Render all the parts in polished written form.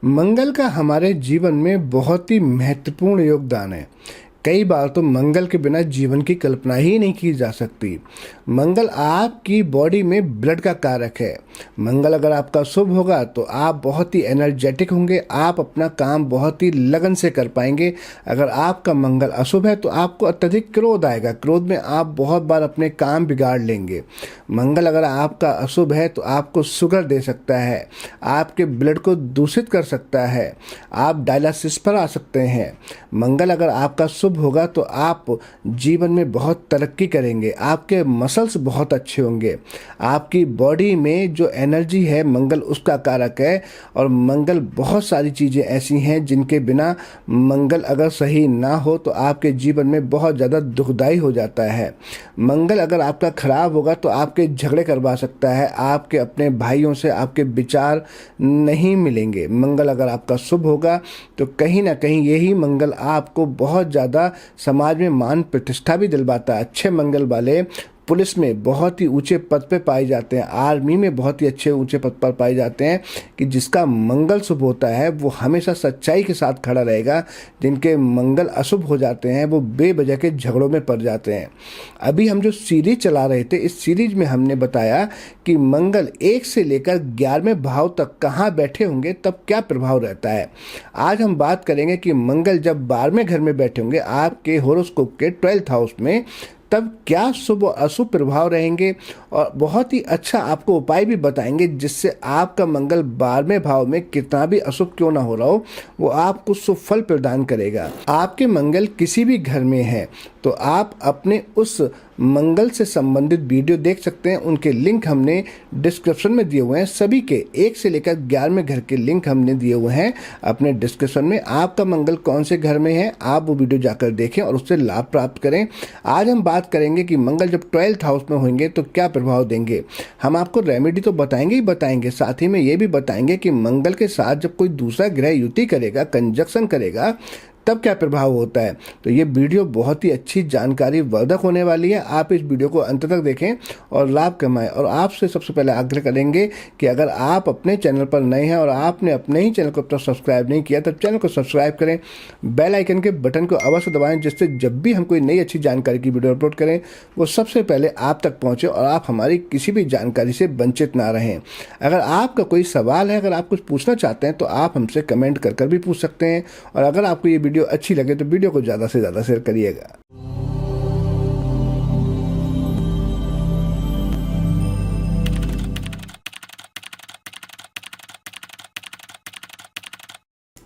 मंगल का हमारे जीवन में बहुत ही महत्वपूर्ण योगदान है। कई बार तो मंगल के बिना जीवन की कल्पना ही नहीं की जा सकती। मंगल आपकी बॉडी में ब्लड का कारक है। मंगल अगर आपका शुभ होगा तो आप बहुत ही एनर्जेटिक होंगे, आप अपना काम बहुत ही लगन से कर पाएंगे। अगर आपका मंगल अशुभ है तो आपको अत्यधिक क्रोध आएगा, क्रोध में आप बहुत बार अपने काम बिगाड़ लेंगे। मंगल अगर आपका अशुभ है तो आपको शुगर दे सकता है, आपके ब्लड को दूषित कर सकता है, आप डायलिसिस पर आ सकते हैं। मंगल अगर आपका शुभ होगा तो आप जीवन में बहुत तरक्की करेंगे, आपके मसल्स बहुत अच्छे होंगे, आपकी बॉडी में जो एनर्जी है मंगल उसका कारक है। और मंगल बहुत सारी चीज़ें ऐसी हैं जिनके बिना मंगल अगर सही ना हो तो आपके जीवन में बहुत ज़्यादा दुखदाई हो जाता है। मंगल अगर आपका खराब होगा तो आपके झगड़े करवा सकता है, आपके अपने भाइयों से आपके विचार नहीं मिलेंगे। मंगल अगर आपका शुभ होगा तो कहीं ना कहीं यही मंगल आपको बहुत ज़्यादा समाज में मान प्रतिष्ठा भी दिलवाता है। अच्छे मंगल वाले पुलिस में बहुत ही ऊंचे पद पे पाए जाते हैं, आर्मी में बहुत ही अच्छे ऊंचे पद पर पाए जाते हैं कि जिसका मंगल शुभ होता है वो हमेशा सच्चाई के साथ खड़ा रहेगा। जिनके मंगल अशुभ हो जाते हैं वो बेवजह के झगड़ों में पड़ जाते हैं। अभी हम जो सीरीज चला रहे थे, इस सीरीज में हमने बताया कि मंगल 1 से लेकर 11वें भाव तक कहाँ बैठे होंगे तब क्या प्रभाव रहता है। आज हम बात करेंगे कि मंगल जब 12वें घर में बैठे होंगे आपके होरोस्कोप के 12th हाउस में, तब क्या शुभ और अशुभ प्रभाव रहेंगे। और बहुत ही अच्छा आपको उपाय भी बताएंगे जिससे आपका मंगल 12वें भाव में कितना भी अशुभ क्यों ना हो रहा हो वो आपको शुभ फल प्रदान करेगा। आपके मंगल किसी भी घर में है तो आप अपने उस मंगल से संबंधित वीडियो देख सकते हैं, उनके लिंक हमने डिस्क्रिप्शन में दिए हुए हैं। सभी के 1 से लेकर 11वें घर के लिंक हमने दिए हुए हैं अपने डिस्क्रिप्शन में। आपका मंगल कौन से घर में है आप वो वीडियो जाकर देखें और उससे लाभ प्राप्त करें। आज हम बात करेंगे कि मंगल जब 12th हाउस में होंगे तो क्या प्रभाव देंगे। हम आपको रेमेडी तो बताएंगे ही बताएंगे, साथ ही में ये भी बताएंगे कि मंगल के साथ जब कोई दूसरा ग्रह युति करेगा, कंजक्शन करेगा, तब क्या प्रभाव होता है। तो ये वीडियो बहुत ही अच्छी जानकारी वर्धक होने वाली है। आप इस वीडियो को अंत तक देखें और लाभ कमाएं। और आपसे सबसे पहले आग्रह करेंगे कि अगर आप अपने चैनल पर नए हैं और आपने अपने ही चैनल को अब तक सब्सक्राइब नहीं किया तो चैनल को सब्सक्राइब करें, बेल आइकन के बटन को अवश्य दबाएं जिससे जब भी हम कोई नई अच्छी जानकारी की वीडियो अपलोड करें वो सबसे पहले आप तक पहुँचे और आप हमारी किसी भी जानकारी से वंचित ना रहें। अगर आपका कोई सवाल है, अगर आप कुछ पूछना चाहते हैं तो आप हमसे कमेंट कर कर भी पूछ सकते हैं। और अगर आपको ये वीडियो अच्छी लगे तो वीडियो को ज़्यादा से ज़्यादा शेयर करिएगा।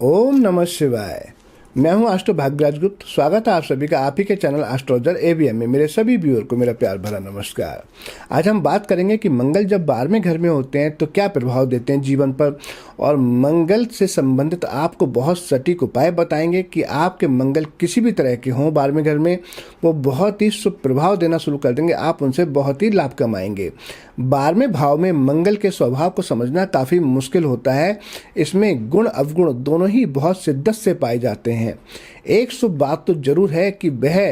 ओम नमः शिवाय। मैं हूं एस्ट्रो भाग्यराज गुप्त। स्वागत है आप सभी का आप ही के चैनल एस्ट्रोलॉजर एवीएम में। मेरे सभी व्यूअर को मेरा प्यार भरा नमस्कार। आज हम बात करेंगे कि मंगल जब 12वें घर में होते हैं तो क्या प्रभाव देते हैं जीवन पर, और मंगल से संबंधित आपको बहुत सटीक उपाय बताएंगे कि आपके मंगल किसी भी तरह के हों 12वें घर में वो बहुत ही शुभ प्रभाव देना शुरू कर देंगे, आप उनसे बहुत ही लाभ कमाएंगे। 12वें भाव में मंगल के स्वभाव को समझना काफ़ी मुश्किल होता है। इसमें गुण अवगुण दोनों ही बहुत शिद्दत से पाए जाते हैं। एक शुभ बात तो जरूर है कि वह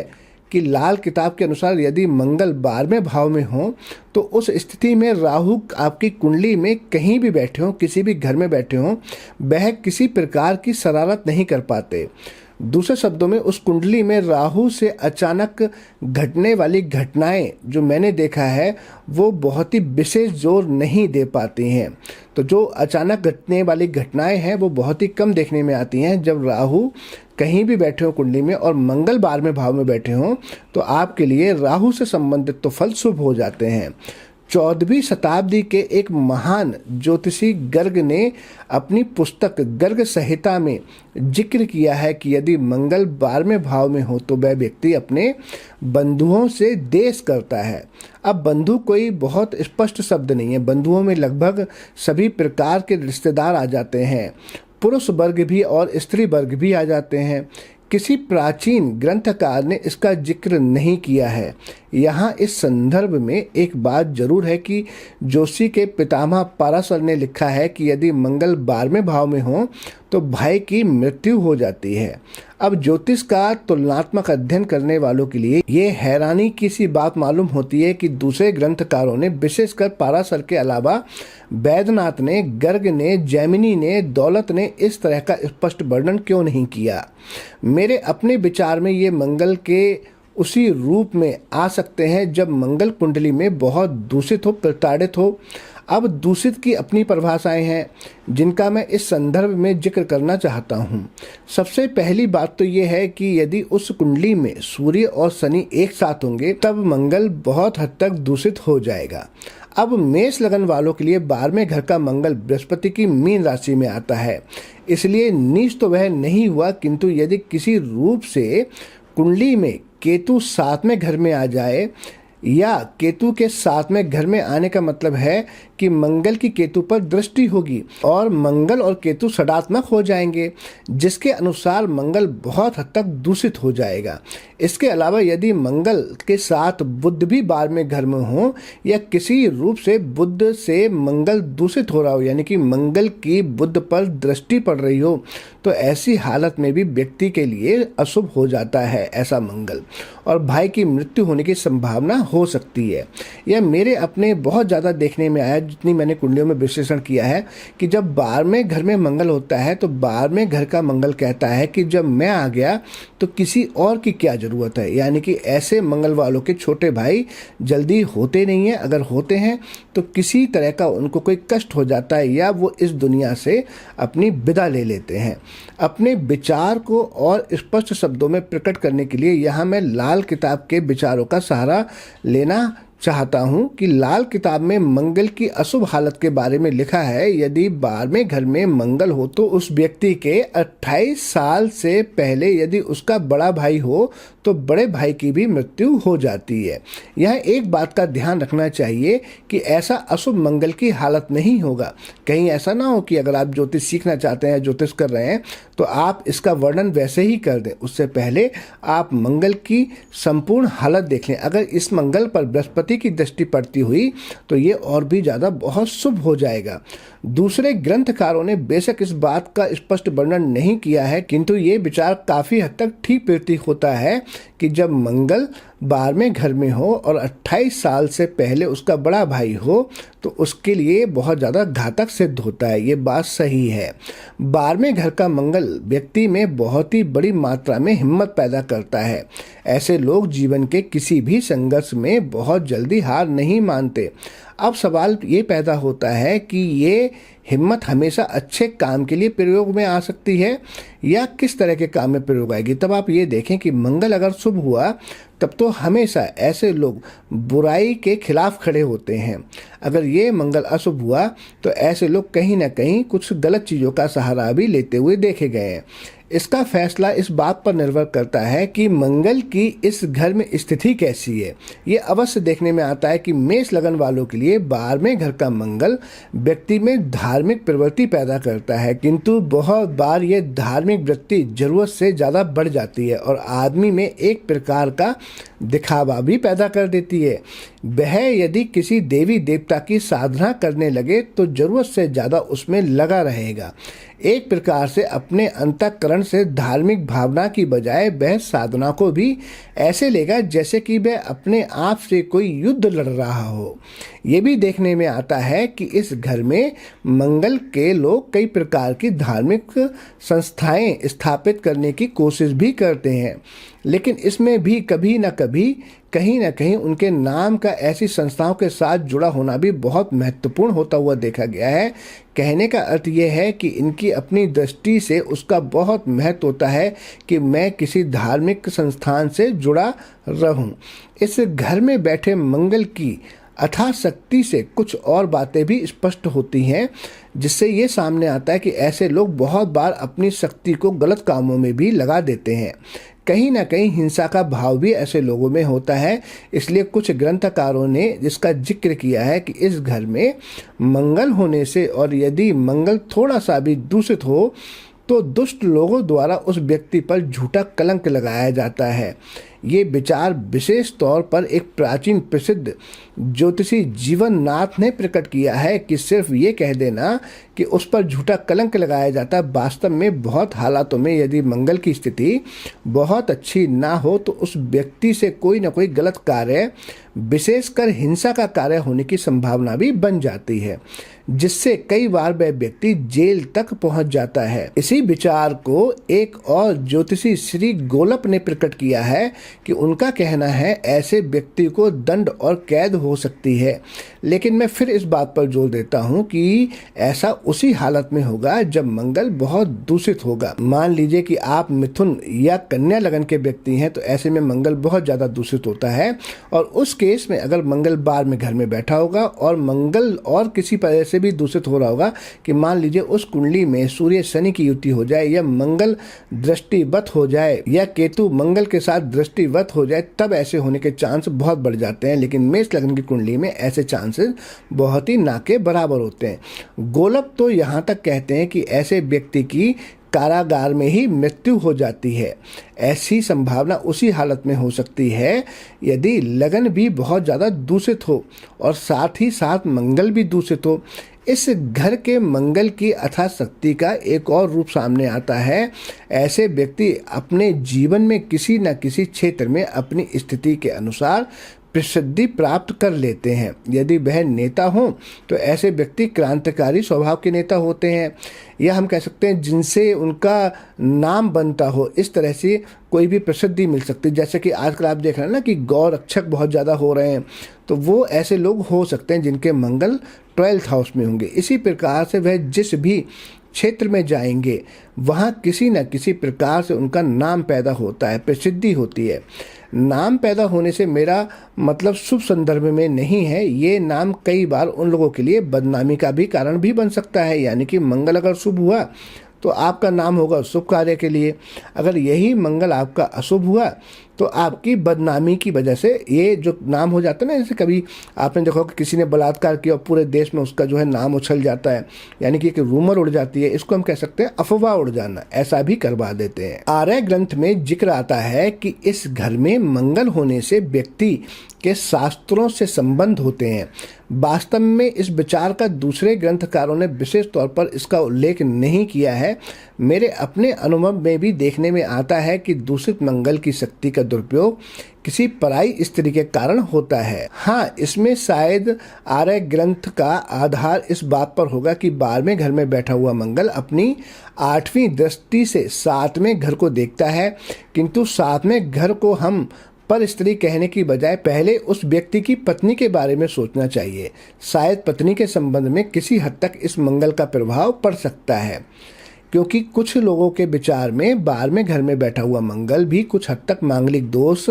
कि लाल किताब के अनुसार यदि मंगल 12वें भाव में हो तो उस स्थिति में राहु आपकी कुंडली में कहीं भी बैठे हों, किसी भी घर में बैठे हों, वह किसी प्रकार की शरारत नहीं कर पाते। दूसरे शब्दों में उस कुंडली में राहु से अचानक घटने वाली घटनाएं जो मैंने देखा है वो बहुत ही विशेष जोर नहीं दे पाती हैं। तो जो अचानक घटने वाली घटनाएं हैं वो बहुत ही कम देखने में आती हैं जब राहु कहीं भी बैठे हो कुंडली में और मंगल 12वें भाव में बैठे हों तो आपके लिए राहु से संबंधित तो फल शुभ हो जाते हैं। 14वीं शताब्दी के एक महान ज्योतिषी गर्ग ने अपनी पुस्तक गर्ग संहिता में जिक्र किया है कि यदि मंगल 12वें भाव में हो तो वह व्यक्ति अपने बंधुओं से देश करता है। अब बंधु कोई बहुत स्पष्ट शब्द नहीं है, बंधुओं में लगभग सभी प्रकार के रिश्तेदार आ जाते हैं, पुरुष वर्ग भी और स्त्री वर्ग भी आ जाते हैं। किसी प्राचीन ग्रंथकार ने इसका जिक्र नहीं किया है। यहाँ इस संदर्भ में एक बात जरूर है कि जोशी के पितामह पाराशर ने लिखा है कि यदि मंगल 12वें भाव में हो तो भाई की मृत्यु हो जाती है। अब ज्योतिष का तुलनात्मक अध्ययन करने वालों के लिए ये हैरानी की सी बात मालूम होती है कि दूसरे ग्रंथकारों ने, विशेषकर पाराशर के अलावा वैद्यनाथ ने, गर्ग ने, जैमिनी ने, दौलत ने इस तरह का स्पष्ट वर्णन क्यों नहीं किया। मेरे अपने विचार में ये मंगल के उसी रूप में आ सकते हैं जब मंगल कुंडली में बहुत दूषित हो, प्रताड़ित हो। अब दूषित की अपनी परिभाषाएं हैं जिनका मैं इस संदर्भ में जिक्र करना चाहता हूं। सबसे पहली बात तो ये है कि यदि उस कुंडली में सूर्य और शनि एक साथ होंगे तब मंगल बहुत हद तक दूषित हो जाएगा। अब मेष लगन वालों के लिए 12वें घर का मंगल बृहस्पति की मीन राशि में आता है, इसलिए नीच तो वह नहीं हुआ, किंतु यदि किसी रूप से कुंडली में केतु 7वें घर में आ जाए, या केतु के 7वें घर में आने का मतलब है कि मंगल की केतु पर दृष्टि होगी और मंगल और केतु षडात्मक हो जाएंगे, जिसके अनुसार मंगल बहुत हद तक दूषित हो जाएगा। इसके अलावा यदि मंगल के साथ बुध भी 12वें घर में हो या किसी रूप से बुध से मंगल दूषित हो रहा हो, यानी कि मंगल की बुध पर दृष्टि पड़ रही हो, तो ऐसी हालत में भी व्यक्ति के लिए अशुभ हो जाता है ऐसा मंगल, और भाई की मृत्यु होने की संभावना हो सकती है। यह मेरे अपने बहुत ज़्यादा देखने में आया, जितनी मैंने कुंडलियों में विश्लेषण किया है, कि जब 12वें घर में मंगल होता है तो 12वें घर का मंगल कहता है कि जब मैं आ गया तो किसी और की क्या ज़रूरत है। यानी कि ऐसे मंगल वालों के छोटे भाई जल्दी होते नहीं हैं, अगर होते हैं तो किसी तरह का उनको कोई कष्ट हो जाता है या वो इस दुनिया से अपनी विदा ले लेते हैं। अपने विचार को और स्पष्ट शब्दों में प्रकट करने के लिए यहाँ मैं लाल किताब के विचारों का सहारा लेना चाहता हूँ कि लाल किताब में मंगल की अशुभ हालत के बारे में लिखा है, यदि 12वें घर में मंगल हो तो उस व्यक्ति के 28 साल से पहले यदि उसका बड़ा भाई हो तो बड़े भाई की भी मृत्यु हो जाती है। यह एक बात का ध्यान रखना चाहिए कि ऐसा अशुभ मंगल की हालत नहीं होगा। कहीं ऐसा ना हो कि अगर आप ज्योतिष सीखना चाहते हैं, ज्योतिष कर रहे हैं, तो आप इसका वर्णन वैसे ही कर दें। उससे पहले आप मंगल की संपूर्ण हालत देख लें। अगर इस मंगल पर बृहस्पति की दृष्टि पड़ती हुई तो ये और भी ज़्यादा बहुत शुभ हो जाएगा। दूसरे ग्रंथकारों ने बेशक इस बात का स्पष्ट वर्णन नहीं किया है, किंतु ये विचार काफ़ी हद तक ठीक प्रतीत होता है कि जब मंगल 12वें घर में हो और 28 साल से पहले उसका बड़ा भाई हो तो उसके लिए बहुत ज़्यादा घातक सिद्ध होता है। ये बात सही है। 12वें घर का मंगल व्यक्ति में बहुत ही बड़ी मात्रा में हिम्मत पैदा करता है। ऐसे लोग जीवन के किसी भी संघर्ष में बहुत जल्दी हार नहीं मानते। अब सवाल ये पैदा होता है कि ये हिम्मत हमेशा अच्छे काम के लिए प्रयोग में आ सकती है या किस तरह के काम में प्रयोग आएगी। तब आप ये देखें कि मंगल अगर शुभ हुआ तब तो हमेशा ऐसे लोग बुराई के खिलाफ खड़े होते हैं। अगर ये मंगल अशुभ हुआ तो ऐसे लोग कहीं ना कहीं कुछ गलत चीज़ों का सहारा भी लेते हुए देखे गए हैं। इसका फैसला इस बात पर निर्भर करता है कि मंगल की इस घर में स्थिति कैसी है। ये अवश्य देखने में आता है कि मेष लगन वालों के लिए 12वें घर का मंगल व्यक्ति में धार्मिक प्रवृत्ति पैदा करता है, किंतु बहुत बार ये धार्मिक वृत्ति जरूरत से ज़्यादा बढ़ जाती है और आदमी में एक प्रकार का दिखावा भी पैदा कर देती है। वह यदि किसी देवी देवता की साधना करने लगे तो जरूरत से ज़्यादा उसमें लगा रहेगा। एक प्रकार से अपने अंतःकरण से धार्मिक भावना की बजाय वह साधना को भी ऐसे लेगा जैसे कि वह अपने आप से कोई युद्ध लड़ रहा हो। ये भी देखने में आता है कि इस घर में मंगल के लोग कई प्रकार की धार्मिक संस्थाएं स्थापित करने की कोशिश भी करते हैं, लेकिन इसमें भी कभी न कभी कहीं ना कहीं उनके नाम का ऐसी संस्थाओं के साथ जुड़ा होना भी बहुत महत्वपूर्ण होता हुआ देखा गया है। कहने का अर्थ यह है कि इनकी अपनी दृष्टि से उसका बहुत महत्व होता है कि मैं किसी धार्मिक संस्थान से जुड़ा रहूं। इस घर में बैठे मंगल की अथाह शक्ति से कुछ और बातें भी स्पष्ट होती हैं, जिससे ये सामने आता है कि ऐसे लोग बहुत बार अपनी शक्ति को गलत कामों में भी लगा देते हैं। कहीं ना कहीं हिंसा का भाव भी ऐसे लोगों में होता है। इसलिए कुछ ग्रंथकारों ने इसका जिक्र किया है कि इस घर में मंगल होने से और यदि मंगल थोड़ा सा भी दूषित हो तो दुष्ट लोगों द्वारा उस व्यक्ति पर झूठा कलंक लगाया जाता है। ये विचार विशेष तौर पर एक प्राचीन प्रसिद्ध ज्योतिषी जीवननाथ ने प्रकट किया है कि सिर्फ ये कह देना कि उस पर झूठा कलंक लगाया जाता है। वास्तव में बहुत हालातों में यदि मंगल की स्थिति बहुत अच्छी ना हो तो उस व्यक्ति से कोई ना कोई गलत कार्य, विशेषकर हिंसा का कार्य होने की संभावना भी बन जाती है, जिससे कई बार वह व्यक्ति जेल तक पहुंच जाता है। इसी विचार को एक और ज्योतिषी श्री गोलप ने प्रकट किया है कि उनका कहना है ऐसे व्यक्ति को दंड और कैद हो सकती है। लेकिन मैं फिर इस बात पर जोर देता हूं कि ऐसा उसी हालत में होगा जब मंगल बहुत दूषित होगा। मान लीजिए कि आप मिथुन या कन्या लगन के व्यक्ति हैं, तो ऐसे में मंगल बहुत ज़्यादा दूषित होता है, और उस केस में अगर मंगल बार में घर में बैठा होगा और मंगल और किसी वजह से भी दूषित हो रहा होगा कि मान लीजिए उस कुंडली में सूर्य शनि की युति हो जाए, या मंगल दृष्टिवत हो जाए, या केतु मंगल के साथ दृष्टिवत हो जाए, तब ऐसे होने के चांस बहुत बढ़ जाते हैं। लेकिन मेष लग्न की कुंडली में ऐसे चांसेस बहुत ही ना के बराबर होते हैं। गोलप तो यहाँ तक कहते हैं कि ऐसे व्यक्ति की कारागार में ही मृत्यु हो जाती है। ऐसी संभावना उसी हालत में हो सकती है यदि लगन भी बहुत ज़्यादा दूषित हो और साथ ही साथ मंगल भी दूषित हो। इस घर के मंगल की अथाह शक्ति का एक और रूप सामने आता है। ऐसे व्यक्ति अपने जीवन में किसी न किसी क्षेत्र में अपनी स्थिति के अनुसार प्रसिद्धि प्राप्त कर लेते हैं। यदि वह नेता हो तो ऐसे व्यक्ति क्रांतिकारी स्वभाव के नेता होते हैं, या हम कह सकते हैं जिनसे उनका नाम बनता हो। इस तरह से कोई भी प्रसिद्धि मिल सकती है। जैसे कि आजकल आप देख रहे हैं ना कि गौ रक्षक बहुत ज़्यादा हो रहे हैं, तो वो ऐसे लोग हो सकते हैं जिनके मंगल 12th हाउस में होंगे। इसी प्रकार से वह जिस भी क्षेत्र में जाएंगे वहाँ किसी न किसी प्रकार से उनका नाम पैदा होता है, प्रसिद्धि होती है। नाम पैदा होने से मेरा मतलब शुभ संदर्भ में नहीं है। ये नाम कई बार उन लोगों के लिए बदनामी का भी कारण भी बन सकता है। यानी कि मंगल अगर शुभ हुआ तो आपका नाम होगा शुभ कार्य के लिए, अगर यही मंगल आपका अशुभ हुआ तो आपकी बदनामी की वजह से ये जो नाम हो जाता है ना, जैसे कभी आपने देखा कि किसी ने बलात्कार किया और पूरे देश में उसका जो है नाम उछल जाता है, यानी कि एक रूमर उड़ जाती है। इसको हम कह सकते हैं अफवाह उड़ जाना, ऐसा भी करवा देते हैं। आर्य ग्रंथ में जिक्र आता है कि इस घर में मंगल होने से व्यक्ति के शास्त्रों से संबंध होते हैं। वास्तव में इस विचार का दूसरे ग्रंथकारों ने विशेष तौर पर इसका उल्लेख नहीं किया है। मेरे अपने अनुभव में भी देखने में आता है कि दूषित मंगल की शक्ति का दुरुपयोग किसी पराई स्त्री के कारण होता है। हाँ, इसमें शायद आर्य ग्रंथ का आधार इस बात पर होगा कि 12वें घर में बैठा हुआ मंगल अपनी 8वीं दृष्टि से 7वें घर को देखता है, किंतु 7वें घर को हम पर स्त्री कहने की बजाय पहले उस व्यक्ति की पत्नी के बारे में सोचना चाहिए। शायद पत्नी के संबंध में किसी हद तक इस मंगल का प्रभाव पड़ सकता है, क्योंकि कुछ लोगों के विचार में 12वें घर में बैठा हुआ मंगल भी कुछ हद तक मांगलिक दोष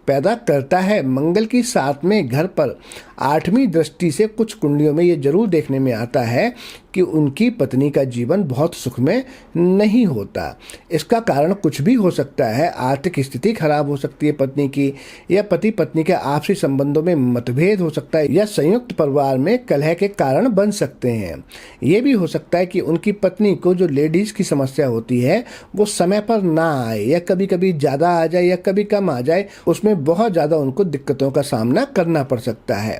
पैदा करता है। मंगल की 7वें घर पर 8वीं दृष्टि से कुछ कुंडलियों में ये जरूर देखने में आता है कि उनकी पत्नी का जीवन बहुत सुखमय नहीं होता। इसका कारण कुछ भी हो सकता है। आर्थिक स्थिति खराब हो सकती है पत्नी की, या पति पत्नी के आपसी संबंधों में मतभेद हो सकता है, या संयुक्त परिवार में कलह के कारण बन सकते हैं। ये भी हो सकता है कि उनकी पत्नी को जो लेडीज की समस्या होती है वो समय पर ना आए, या कभी कभी ज़्यादा आ जाए या कभी कम आ जाए, उसमें बहुत ज़्यादा उनको दिक्कतों का सामना करना पड़ सकता है।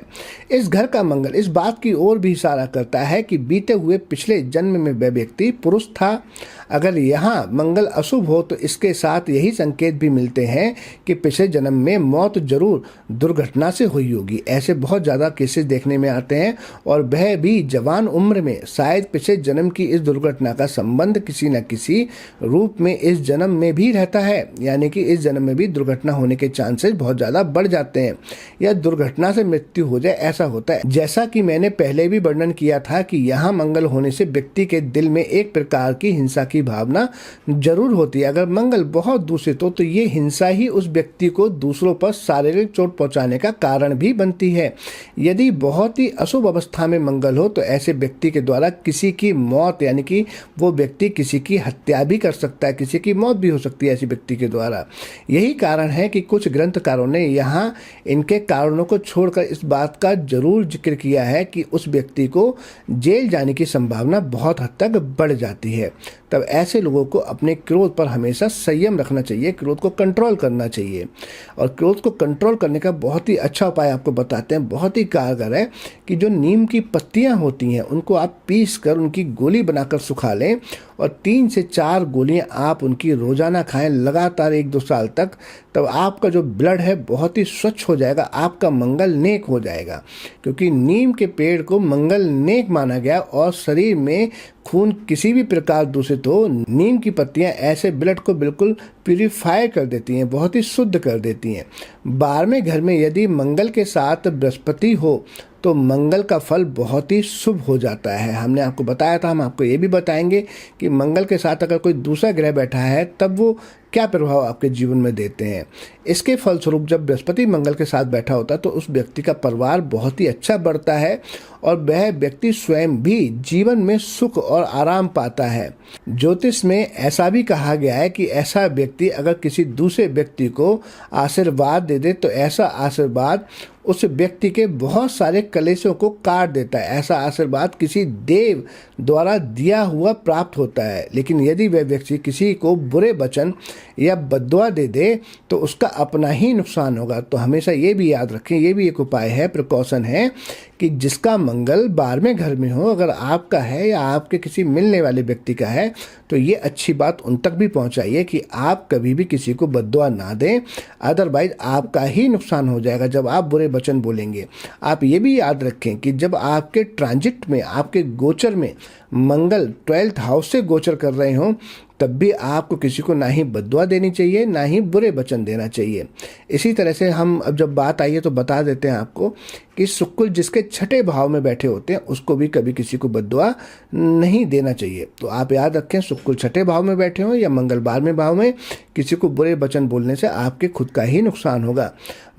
इस घर का मंगल इस बात की ओर भी इशारा करता है कि बीते हुए पिछले जन्म में वह व्यक्ति पुरुष था। अगर यहाँ मंगल अशुभ हो तो इसके साथ यही संकेत भी मिलते हैं कि पिछले जन्म में मौत जरूर दुर्घटना से हुई होगी। ऐसे बहुत ज़्यादा केसेस देखने में आते हैं, और वह भी जवान उम्र में। शायद पिछले जन्म की इस दुर्घटना का संबंध किसी न किसी रूप में इस जन्म में भी रहता है, यानी कि इस जन्म में भी दुर्घटना होने के चांसेस बहुत ज़्यादा बढ़ जाते हैं, या दुर्घटना से मृत्यु हो जाए, ऐसा होता है। जैसा कि मैंने पहले भी वर्णन किया था कि यहाँ मंगल होने से व्यक्ति के दिल में एक प्रकार की हिंसा की भावना जरूर होती है। अगर मंगल बहुत दूषित हो तो ये हिंसा ही उस व्यक्ति को दूसरों पर शारीरिक चोट पहुंचाने का कारण भी बनती है। यदि बहुत ही अशुभ अवस्था में मंगल हो तो ऐसे व्यक्ति के द्वारा किसी की मौत, यानी कि वो व्यक्ति किसी की हत्या भी कर सकता है, किसी की मौत भी हो सकती है ऐसे व्यक्ति के द्वारा। यही कारण है कि कुछ ग्रंथकारों ने यहाँ इनके कारणों को छोड़कर इस बात का जरूर जिक्र किया है कि उस व्यक्ति को जेल जाने की संभावना बहुत हद तक बढ़ जाती है। तब ऐसे लोगों को अपने क्रोध पर हमेशा संयम रखना चाहिए, क्रोध को कंट्रोल करना चाहिए। और क्रोध को कंट्रोल करने का बहुत ही अच्छा उपाय आपको बताते हैं, बहुत ही कारगर है, कि जो नीम की पत्तियां होती हैं उनको आप पीस कर उनकी गोली बनाकर सुखा लें और 3 से 4 गोलियां आप उनकी रोजाना खाएं लगातार 1-2 साल तक। तब आपका जो ब्लड है बहुत ही स्वच्छ हो जाएगा, आपका मंगल नेक हो जाएगा, क्योंकि नीम के पेड़ को मंगल नेक माना गया। और शरीर में खून किसी भी प्रकार दूषित हो, नीम की पत्तियां ऐसे ब्लड को बिल्कुल प्यूरिफाई कर देती हैं, बहुत ही शुद्ध कर देती हैं। 12वें घर में यदि मंगल के साथ बृहस्पति हो तो मंगल का फल बहुत ही शुभ हो जाता है। हमने आपको बताया था, हम आपको ये भी बताएंगे कि मंगल के साथ अगर कोई दूसरा ग्रह बैठा है तब वो क्या प्रभाव आपके जीवन में देते हैं। इसके फलस्वरूप जब बृहस्पति मंगल के साथ बैठा होता है तो उस व्यक्ति का परिवार बहुत ही अच्छा बढ़ता है और वह व्यक्ति स्वयं भी जीवन में सुख और आराम पाता है। ज्योतिष में ऐसा भी कहा गया है कि ऐसा व्यक्ति अगर किसी दूसरे व्यक्ति को आशीर्वाद दे दे तो ऐसा आशीर्वाद उस व्यक्ति के बहुत सारे कलेशों को काट देता है। ऐसा आशीर्वाद किसी देव द्वारा दिया हुआ प्राप्त होता है। लेकिन यदि वह व्यक्ति किसी को बुरे वचन या बद्दुआ दे दे तो उसका अपना ही नुकसान होगा। तो हमेशा ये भी याद रखें, ये भी एक उपाय है, प्रिकॉशन है, कि जिसका मंगल 12वें घर में हो, अगर आपका है या आपके किसी मिलने वाले व्यक्ति का है, तो ये अच्छी बात उन तक भी पहुंचाइए कि आप कभी भी किसी को बद्दुआ ना दें, अदरवाइज आपका ही नुकसान हो जाएगा जब आप बुरे वचन बोलेंगे। आप ये भी याद रखें कि जब आपके ट्रांजिट में, आपके गोचर में मंगल 12th हाउस से गोचर कर रहे हों तब भी आपको किसी को ना ही बद्दुआ देनी चाहिए, ना ही बुरे वचन देना चाहिए। इसी तरह से हम अब जब बात आई है तो बता देते हैं आपको कि शुक्र जिसके 6ठे भाव में बैठे होते हैं उसको भी कभी किसी को बद्दुआ नहीं देना चाहिए। तो आप याद रखें, शुक्र 6ठे भाव में बैठे हों या मंगल 12वें भाव में, किसी को बुरे वचन बोलने से आपके खुद का ही नुकसान होगा।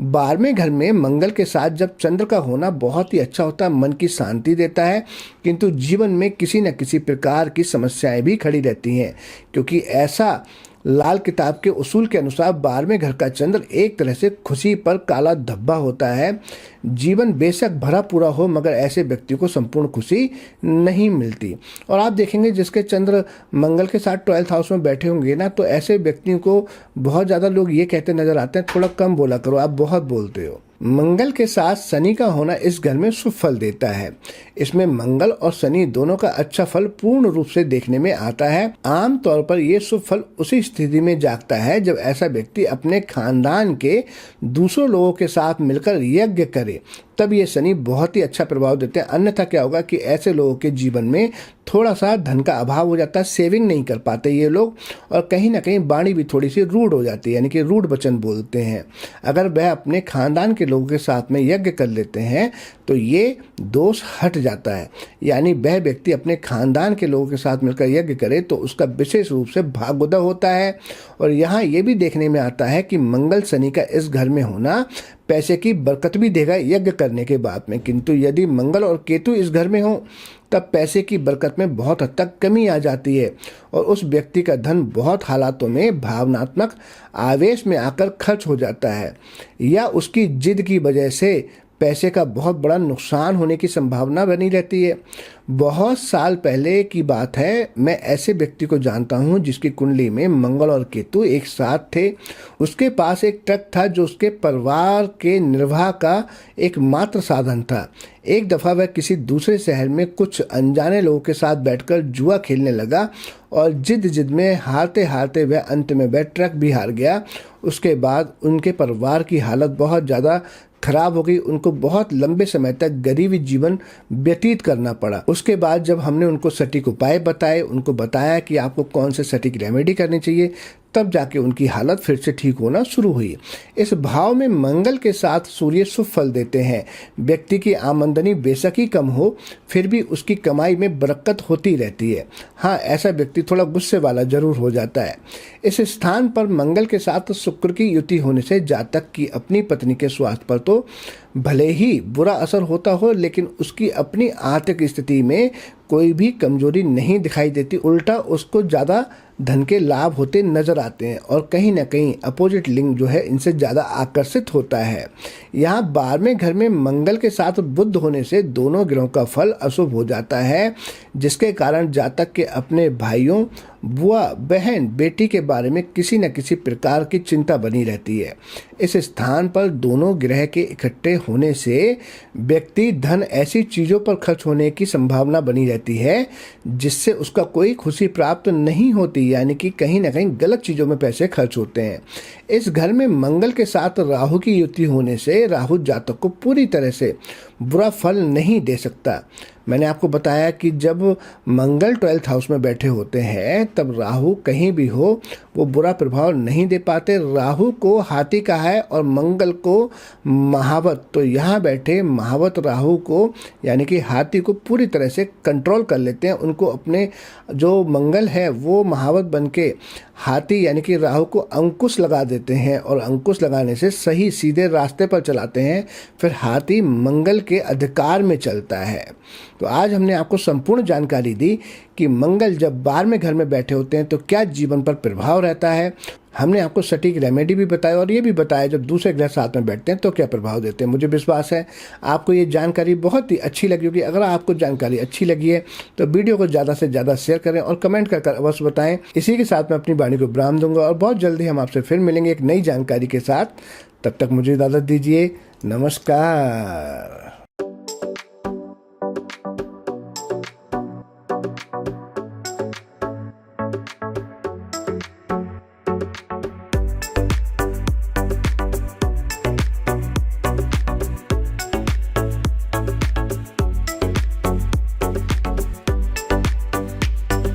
12वें घर में मंगल के साथ जब चंद्र का होना बहुत ही अच्छा होता है, मन की शांति देता है, किंतु जीवन में किसी न किसी प्रकार की समस्याएं भी खड़ी रहती हैं, क्योंकि ऐसा लाल किताब के उसूल के अनुसार 12वें घर का चंद्र एक तरह से खुशी पर काला धब्बा होता है। जीवन बेशक भरा पूरा हो मगर ऐसे व्यक्ति को संपूर्ण खुशी नहीं मिलती। और आप देखेंगे जिसके चंद्र मंगल के साथ 12th हाउस में बैठे होंगे ना, तो ऐसे व्यक्तियों को बहुत ज़्यादा लोग ये कहते नजर आते हैं, थोड़ा कम बोला करो, आप बहुत बोलते हो। मंगल के साथ शनि का होना इस घर में शुभ फल देता है। इसमें मंगल और शनि दोनों का अच्छा फल पूर्ण रूप से देखने में आता है। आम तौर पर यह शुभ फल उसी स्थिति में जागता है जब ऐसा व्यक्ति अपने खानदान के दूसरों लोगों के साथ मिलकर यज्ञ करे, तब ये शनि बहुत ही अच्छा प्रभाव देते हैं। अन्यथा क्या होगा कि ऐसे लोगों के जीवन में थोड़ा सा धन का अभाव हो जाता है, सेविंग नहीं कर पाते ये लोग, और कहीं ना कहीं वाणी भी थोड़ी सी रूड हो जाती है, यानी कि रूड वचन बोलते हैं। अगर वह अपने खानदान के लोगों के साथ में यज्ञ कर लेते हैं तो ये दोष हट जाता है, यानी वह व्यक्ति अपने खानदान के लोगों के साथ मिलकर यज्ञ करे तो उसका विशेष रूप से भाग्योदय होता है। और यहाँ ये भी देखने में आता है कि मंगल शनि का इस घर में होना पैसे की बरकत भी देगा यज्ञ करने के बाद में, किंतु यदि मंगल और केतु इस घर में हो तब पैसे की बरकत में बहुत हद तक कमी आ जाती है और उस व्यक्ति का धन बहुत हालातों में भावनात्मक आवेश में आकर खर्च हो जाता है, या उसकी जिद की वजह से पैसे का बहुत बड़ा नुकसान होने की संभावना बनी रहती है। बहुत साल पहले की बात है, मैं ऐसे व्यक्ति को जानता हूं जिसकी कुंडली में मंगल और केतु एक साथ थे। उसके पास एक ट्रक था जो उसके परिवार के निर्वाह का एकमात्र साधन था। एक दफ़ा वह किसी दूसरे शहर में कुछ अनजाने लोगों के साथ बैठकर जुआ खेलने लगा और जिद में हारते हारते वह अंत में वह ट्रक भी हार गया। उसके बाद उनके परिवार की हालत बहुत ज़्यादा खराब हो गई, उनको बहुत लंबे समय तक गरीबी जीवन व्यतीत करना पड़ा। उसके बाद जब हमने उनको सटीक उपाय बताए, उनको बताया कि आपको कौन से सटीक रेमेडी करनी चाहिए, तब जाके उनकी हालत फिर से ठीक होना शुरू हुई। इस भाव में मंगल के साथ सूर्य शुभ फल देते हैं। व्यक्ति की आमदनी बेशक ही कम हो फिर भी उसकी कमाई में बरकत होती रहती है। हाँ, ऐसा व्यक्ति थोड़ा गुस्से वाला जरूर हो जाता है। इस स्थान पर मंगल के साथ शुक्र की युति होने से जातक की अपनी पत्नी के स्वास्थ्य पर तो भले ही बुरा असर होता हो, लेकिन उसकी अपनी आर्थिक स्थिति में कोई भी कमजोरी नहीं दिखाई देती, उल्टा उसको ज़्यादा धन के लाभ होते नजर आते हैं और कहीं ना कहीं अपोजिट लिंग जो है इनसे ज़्यादा आकर्षित होता है। यहाँ 12वें घर में मंगल के साथ बुध होने से दोनों ग्रहों का फल अशुभ हो जाता है, जिसके कारण जातक के अपने भाइयों, बुआ, बहन, बेटी के बारे में किसी न किसी प्रकार की चिंता बनी रहती है। इस स्थान पर दोनों ग्रह के इकट्ठे होने से व्यक्ति धन ऐसी चीज़ों पर खर्च होने की संभावना बनी रहती है जिससे उसका कोई खुशी प्राप्त नहीं होती, यानी कि कहीं ना कहीं गलत चीज़ों में पैसे खर्च होते हैं। इस घर में मंगल के साथ राहु की युति होने से राहु जातक को पूरी तरह से बुरा फल नहीं दे सकता। मैंने आपको बताया कि जब मंगल 12th हाउस में बैठे होते हैं तब राहु कहीं भी हो वो बुरा प्रभाव नहीं दे पाते। राहु को हाथी का है और मंगल को महावत, तो यहाँ बैठे महावत राहु को यानी कि हाथी को पूरी तरह से कंट्रोल कर लेते हैं। उनको अपने जो मंगल है वो महावत बन के हाथी यानी कि राहु को अंकुश लगा देते हैं और अंकुश लगाने से सही सीधे रास्ते पर चलाते हैं। फिर हाथी मंगल के अधिकार में चलता है। तो आज हमने आपको संपूर्ण जानकारी दी कि मंगल जब 12वें घर में बैठे होते हैं तो क्या जीवन पर प्रभाव रहता है। हमने आपको सटीक रेमेडी भी बताया और ये भी बताया जब दूसरे ग्रह साथ में बैठते हैं तो क्या प्रभाव देते हैं। मुझे विश्वास है आपको ये जानकारी बहुत ही अच्छी लगी होगी। अगर आपको जानकारी अच्छी लगी है तो वीडियो को ज़्यादा से ज़्यादा शेयर करें और कमेंट कर अवश्य बताएं। इसी के साथ मैं अपनी वाणी को विराम दूंगा और बहुत जल्दी हम आपसे फिर मिलेंगे एक नई जानकारी के साथ। तब तक मुझे इजाज़त दीजिए। नमस्कार।